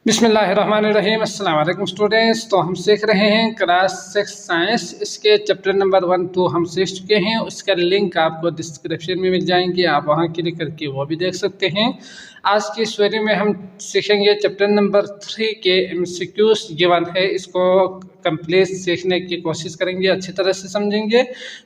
बिस्मिल्लाहिर्रहमानिर्रहीम। अस्सलाम वालेकुम स्टूडेंट्स। तो हम सीख रहे हैं क्लास 6 साइंस। इसके चैप्टर नंबर 1 2 हम सीख चुके हैं। उसका लिंक आपको डिस्क्रिप्शन में मिल जाएंगे, आप वहां क्लिक करके वो भी देख सकते हैं। आज की इस वीडियो में हम सीखेंगे चैप्टर नंबर 3 के एमसीक्यूज गिवन है, इसको कंप्लीट सीखने की कोशिश करेंगे, अच्छी तरह से समझेंगे।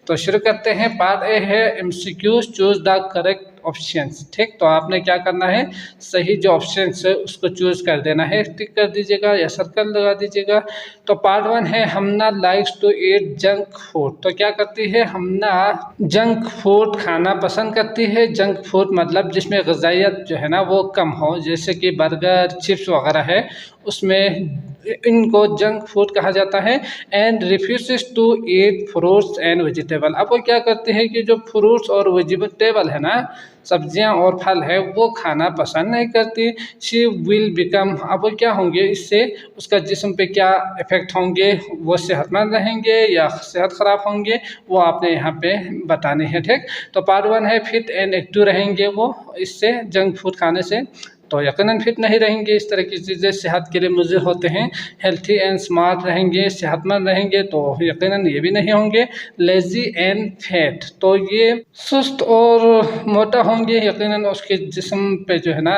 तो शुरू करते हैं। पार्ट ए है MCQs, choose the correct options. ठीक, तो आपने क्या करना है, सही जो ऑप्शंस है उसको चूज कर देना है, टिक कर दीजिएगा या सर्कल लगा दीजिएगा। तो पार्ट 1 है Hamna likes to eat junk food. तो क्या करती है, हमना जंक फूड खाना पसंद करती है। जंक फूड मतलब जिसमें ग़िज़ाइयत जो है ना वो कम हो, जैसे कि बर्गर चिप्स वगैरह है, उसमें इनको जंक फूड कहा जाता है। And refuse to eat fruits and vegetable. अब वो क्या करते हैं कि जो फ्रूट्स और वेजिटेबल है ना, सब्जियां और फल है, वो खाना पसंद नहीं करती। शी विल बिकम, अब वो क्या होंगे, इससे उसका जिस्म पे क्या इफ़ेक्ट होंगे, वो सेहतमंद रहेंगे या सेहत ख़राब होंगे, वो आपने यहाँ पे बताने हैं। ठीक, तो पार्ट 1 है फिट एंड एक्टिव रहेंगे वो इससे, जंक फूड खाने से। तो यकीनन फिट नहीं रहेंगे, इस तरह की चीज़ें सेहत के लिए मुज़र होते हैं। हेल्थी एंड स्मार्ट रहेंगे, सेहतमंद रहेंगे, तो यकीनन ये भी नहीं होंगे। लेज़ी एंड फैट, तो ये सुस्त और मोटा होंगे, यकीनन उसके जिस्म पे जो है ना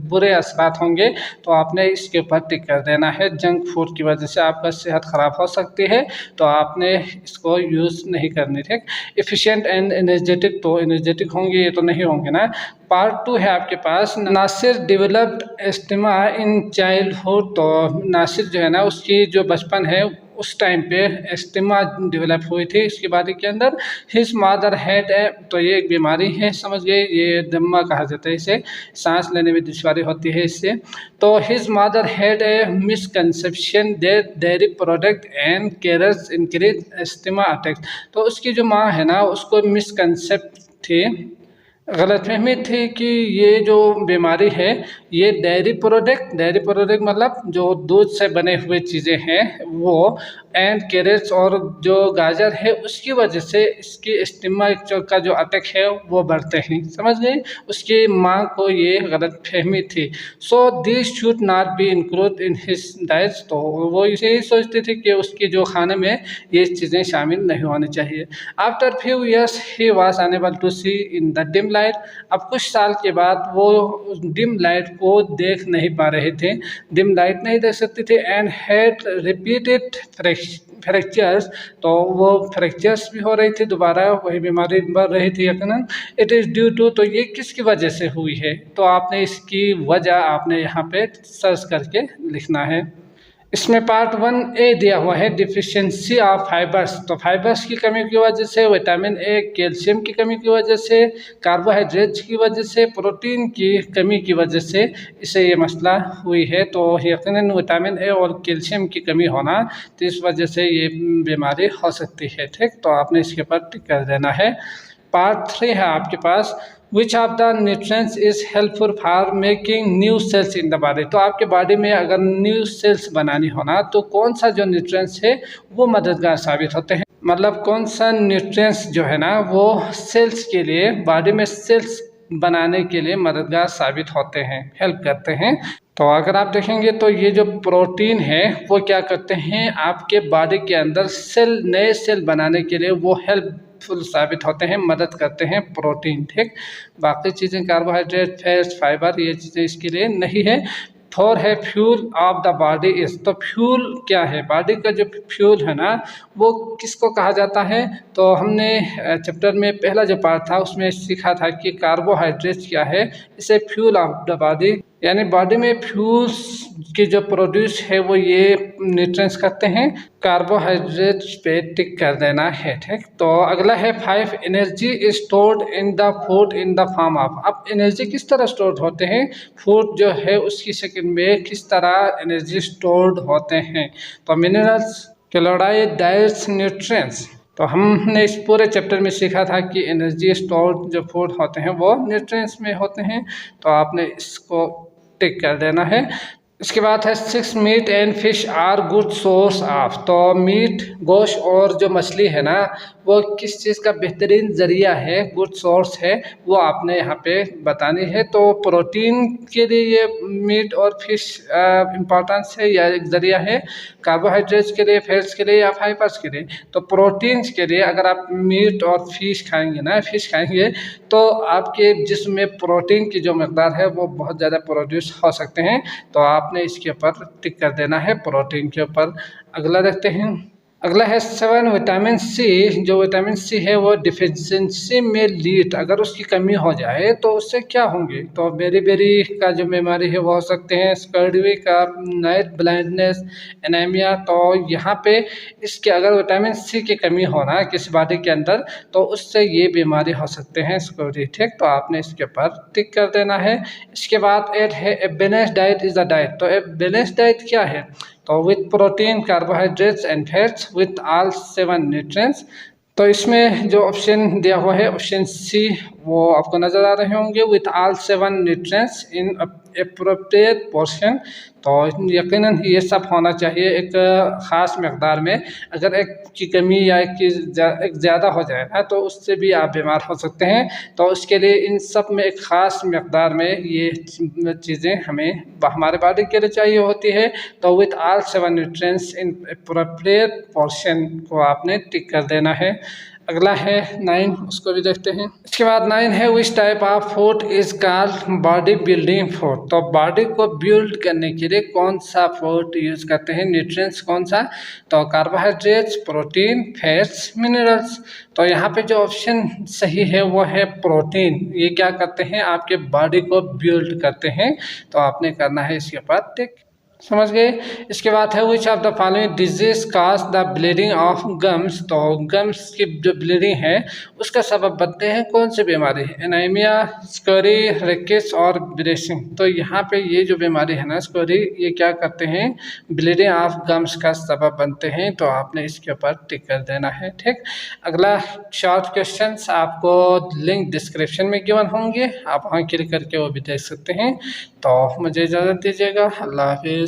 बुरे असरात होंगे। तो आपने इसके ऊपर टिक कर देना है। जंक फूड की वजह से आपका सेहत ख़राब हो सकती है, तो आपने इसको यूज़ नहीं करनी। ठीक, एफिशिएंट एंड एनर्जेटिक, तो एनर्जेटिक होंगे, ये तो नहीं होंगे ना। पार्ट 2 है आपके पास, नासिर डेवलप्ड एस्टिमा इन चाइल्डहुड। तो नासिर जो है ना, उसकी जो बचपन है उस टाइम पे एस्टिमा डेवलप हुई थी इसकी बॉडी के अंदर। हिज मदर हैड ए, तो ये एक बीमारी है, समझ गए, ये दम्मा कहा जाता है इसे, सांस लेने में दुश्वारी होती है इससे। तो his mother had a misconception that dairy product and carrots increase asthma attack. तो उसकी जो माँ है ना, उसको मिसकंसेप्ट थी, गलतफहमी थी कि ये जो बीमारी है ये डेयरी प्रोडक्ट मतलब जो दूध से बने हुए चीज़ें हैं वो, एंड कैरेट्स और जो गाजर है उसकी वजह से इसकी स्टमक का जो अटैक है वो बढ़ते हैं, समझ गए। उसकी माँ को ये गलतफहमी थी। So this should not be include in his diet. तो वो इसे ही सोचती थी कि उसके जो खाने में ये चीज़ें शामिल नहीं होनी चाहिए। After few years he was unable to see in the dim light. अब कुछ साल के बाद वो डिम लाइट को देख नहीं पा रहे थे, डिम लाइट नहीं देख सकते थे। एंड हैड रिपीटेड फ्रैक्चर्स, तो वो फ्रैक्चर्स भी हो रही थी, दोबारा वही बीमारी बढ़ रही थी यकीनन। इट इज़ ड्यू टू, तो ये किसकी वजह से हुई है, तो आपने इसकी वजह आपने यहाँ पे सर्च करके लिखना है। इसमें पार्ट 1 ए दिया हुआ है, डिफिशियंसी ऑफ फाइबर्स। तो फाइबर्स की कमी की वजह से, विटामिन ए, कैल्शियम की कमी की वजह से, कार्बोहाइड्रेट्स की वजह से, प्रोटीन की कमी की वजह से इसे ये मसला हुई है। तो यकीनन विटामिन ए और कैल्शियम की कमी होना, तो इस वजह से ये बीमारी हो सकती है। ठीक, तो आपने इसके ऊपर टिक कर देना है। पार्ट 3 है आपके पास, which of the nutrients is helpful for making new cells in the body. तो आपके बॉडी में अगर न्यू सेल्स बनानी हो ना, तो कौन सा जो न्यूट्रिएंट्स है वो मददगार साबित होते हैं, मतलब कौन सा न्यूट्रिएंट्स जो है ना वो सेल्स के लिए, बॉडी में सेल्स बनाने के लिए मददगार साबित होते हैं, हेल्प करते हैं। तो अगर आप देखेंगे तो ये जो प्रोटीन है वो क्या करते हैं, आपके बॉडी के अंदर सेल, नए सेल बनाने के लिए वो हेल्पफुल साबित होते हैं, मदद करते हैं प्रोटीन। ठीक, बाकी चीज़ें कार्बोहाइड्रेट, फैट्स, फाइबर, ये चीज़ें इसके लिए नहीं है। 4 है fuel of the body is. तो फ्यूल क्या है, बॉडी का जो फ्यूल है ना वो किसको कहा जाता है। तो हमने चैप्टर में पहला जो पार्ट था उसमें सीखा था कि कार्बोहाइड्रेट क्या है, इसे फ्यूल ऑफ द बॉडी, यानी बॉडी में फ्यूल्स की जो प्रोड्यूस है वो ये न्यूट्रिएंट्स करते हैं। कार्बोहाइड्रेट पे टिक कर देना है। ठीक, तो अगला है 5, energy stored in the food in the form of. अब एनर्जी किस तरह स्टोर्ड होते हैं, फूड जो है उसकी शक्ल में किस तरह एनर्जी स्टोर्ड होते हैं। तो मिनरल्स, क्लोराइड, डाइट्स, न्यूट्रिएंट्स। तो हमने इस पूरे चैप्टर में सीखा था कि एनर्जी स्टोर्ड जो फूड होते हैं वो न्यूट्रिएंट्स में होते हैं, तो आपने इसको टिक कर देना है। इसके बाद है 6, meat and fish are good source of. तो मीट, गोश्त और जो मछली है ना वो किस चीज़ का बेहतरीन ज़रिया है, गुड सोर्स है, वो आपने यहाँ पे बतानी है। तो प्रोटीन के लिए ये मीट और फिश इम्पोर्टेंस है या एक ज़रिया है, कार्बोहाइड्रेट्स के लिए, फैट्स के लिए या फाइबर्स के लिए। तो प्रोटीन्स के लिए अगर आप मीट और फिश खाएंगे ना, फिश खाएंगे तो आपके जिस्म में प्रोटीन की जो मकदार है वो बहुत ज़्यादा प्रोड्यूस हो सकते हैं। तो आपने इसके ऊपर टिक कर देना है, प्रोटीन के ऊपर। अगला देखते हैं। अगला है 7 विटामिन सी। जो विटामिन सी है वो डिफिशियंसी में लीड, अगर उसकी कमी हो जाए तो उससे क्या होंगे। तो बेरी बेरी का जो बीमारी है वो हो सकते हैं, स्कर्वी का, नाइट ब्लाइंडनेस, एनीमिया। तो यहाँ पे इसके अगर विटामिन सी की कमी हो ना किसी बॉडी के अंदर तो उससे ये बीमारी हो सकते हैं, स्कर्वी। ठीक, तो आपने इसके ऊपर टिक कर देना है। इसके बाद 8 है a balance diet is a diet. तो ए बैलेंस डाइट क्या है। तो with protein, carbohydrates and fats with all 7 nutrients. तो इसमें जो ऑप्शन दिया हुआ है ऑप्शन सी वो आपको नज़र आ रहे होंगे, with all 7 nutrients in appropriate portion. तो यकीनन ये सब होना चाहिए एक ख़ास मकदार में। अगर एक की कमी या एक ज़्यादा हो जाए ना तो उससे भी आप बीमार हो सकते हैं। तो उसके लिए इन सब में एक ख़ास मकदार में ये चीज़ें हमें हमारे बॉडी के लिए चाहिए होती है। तो with all 7 nutrients in appropriate portion को आपने टिक कर देना है। अगला है 9, उसको भी देखते हैं। इसके बाद 9 है which type of food is called body building food. तो बॉडी को बिल्ड करने के लिए कौन सा फूड यूज करते हैं, न्यूट्रिएंट्स कौन सा। तो कार्बोहाइड्रेट्स, प्रोटीन, फैट्स, मिनरल्स। तो यहाँ पे जो ऑप्शन सही है वो है प्रोटीन। ये क्या करते हैं, आपके बॉडी को बिल्ड करते हैं। तो आपने करना है इसके बाद टिक, समझ गए। इसके बाद है विच of the following disease cause the bleeding of gums. तो गम्स की जो ब्लीडिंग है उसका सबब बनते हैं कौन सी बीमारी, एनीमिया, स्कर्वी, रिकेट्स और ब्रेसिंग। तो यहाँ पे ये जो बीमारी है ना स्कर्वी, ये क्या करते हैं, ब्लीडिंग ऑफ गम्स का सबब बनते हैं। तो आपने इसके ऊपर टिक कर देना है। ठीक, अगला शॉर्ट क्वेश्चंस आपको लिंक डिस्क्रिप्शन में गिवन होंगे, आप वहाँ क्लिक करके वो भी देख सकते हैं। तो मुझे इजाज़त दीजिएगा, अल्लाह हाफिज़।